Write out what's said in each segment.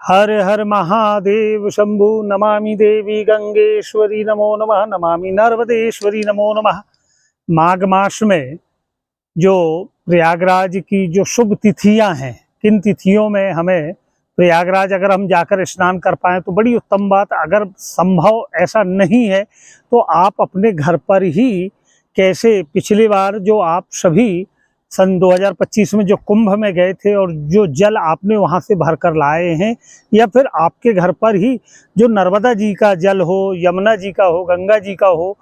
हर हर महादेव शंभु नमामि देवी गंगेश्वरी नमो नमः, नमामि नर्मदेश्वरी नमो नमः। माघ मास में जो प्रयागराज की जो शुभ तिथियां हैं, किन तिथियों में हमें प्रयागराज अगर हम जाकर स्नान कर पाएँ तो बड़ी उत्तम बात। अगर संभव ऐसा नहीं है तो आप अपने घर पर ही कैसे, पिछली बार जो आप सभी सन 2025 में जो कुंभ में गए थे और जो जल आपने वहाँ से भर कर लाए हैं, या फिर आपके घर पर ही जो नर्मदा जी का जल हो, यमुना जी का हो, गंगा जी का हो,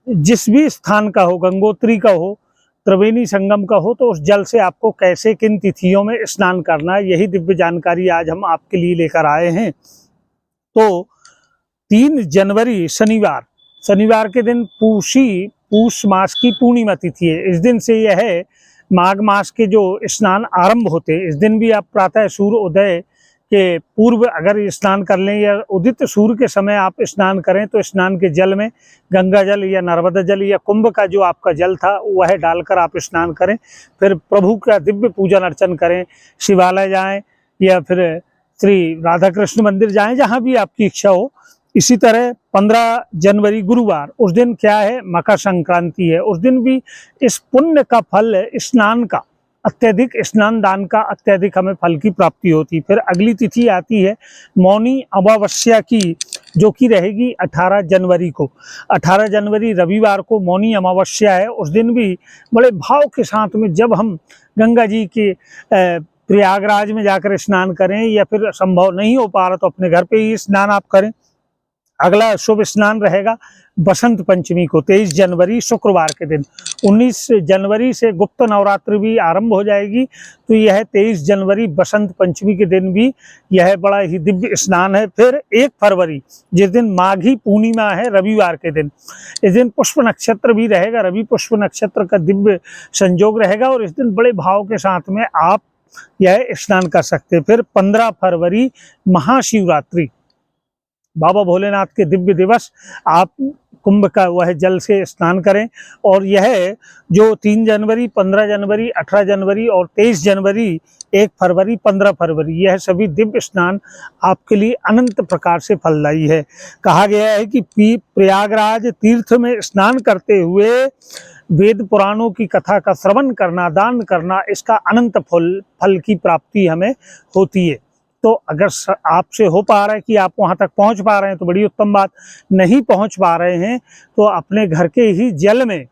जिस भी स्थान का हो, गंगोत्री का हो, त्रिवेणी संगम का हो, तो उस जल से आपको कैसे, किन तिथियों में स्नान करना है, यही दिव्य जानकारी आज हम आपके लिए लेकर आए हैं। तो 3 जनवरी शनिवार के दिन पूष मास की पूर्णिमा तिथि है। इस दिन से यह माघ मास के जो स्नान आरंभ होते हैं, इस दिन भी आप प्रातः सूर्य उदय के पूर्व अगर स्नान कर लें या उदित सूर्य के समय आप स्नान करें तो स्नान के जल में गंगा जल या नर्मदा जल या कुंभ का जो आपका जल था वह डालकर आप स्नान करें। फिर प्रभु का दिव्य पूजन अर्चन करें, शिवालय जाएं या फिर श्री राधा कृष्ण मंदिर जाएं, जहां भी आपकी इच्छा हो। इसी तरह 15 जनवरी गुरुवार, उस दिन क्या है, मकर संक्रांति है। उस दिन भी इस पुण्य का फल, स्नान का अत्यधिक, स्नान दान का अत्यधिक हमें फल की प्राप्ति होती। फिर अगली तिथि आती है मौनी अमावस्या की, जो कि रहेगी 18 जनवरी को। 18 जनवरी रविवार को मौनी अमावस्या है। उस दिन भी बड़े भाव के साथ में जब हम गंगा जी के प्रयागराज में जाकर स्नान करें, या फिर संभव नहीं हो पा रहा तो अपने घर पे ही स्नान आप करें। अगला शुभ स्नान रहेगा बसंत पंचमी को, 23 जनवरी शुक्रवार के दिन। 19 जनवरी से गुप्त नवरात्रि भी आरंभ हो जाएगी, तो यह 23 जनवरी बसंत पंचमी के दिन भी यह बड़ा ही दिव्य स्नान है। फिर 1 फरवरी, जिस दिन माघी पूर्णिमा है, रविवार के दिन, इस दिन पुष्प नक्षत्र भी रहेगा, रवि पुष्प नक्षत्र का दिव्य संयोग रहेगा और इस दिन बड़े भाव के साथ में आप यह स्नान कर सकते हैं। फिर 15 फरवरी महाशिवरात्रि, बाबा भोलेनाथ के दिव्य दिवस, आप कुंभ का वह जल से स्नान करें। और यह जो 3 जनवरी, 15 जनवरी, 18 जनवरी और 23 जनवरी, 1 फरवरी, 15 फरवरी, यह सभी दिव्य स्नान आपके लिए अनंत प्रकार से फलदायी है। कहा गया है कि प्रयागराज तीर्थ में स्नान करते हुए वेद पुराणों की कथा का श्रवण करना, दान करना, इसका अनंत फल की प्राप्ति हमें होती है। तो अगर आपसे हो पा रहा है कि आप वहां तक पहुंच पा रहे हैं तो बड़ी उत्तम बात। नहीं पहुंच पा रहे हैं तो अपने घर के ही जल में,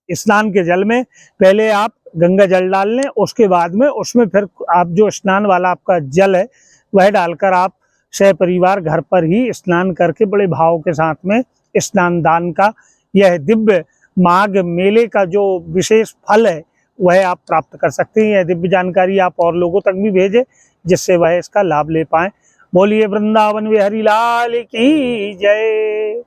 स्नान के जल में पहले आप गंगा जल डाल लें, उसके बाद में उसमें फिर आप जो स्नान वाला आपका जल है वह डालकर आप सहपरिवार घर पर ही स्नान करके बड़े भाव के साथ में स्नान दान का यह दिव्य माघ मेले का जो विशेष फल है वह आप प्राप्त कर सकते हैं। यह दिव्य जानकारी आप और लोगों तक भी भेजें जिससे वह इसका लाभ ले पाएं। बोलिए वृंदावन बिहारी लाल की जय।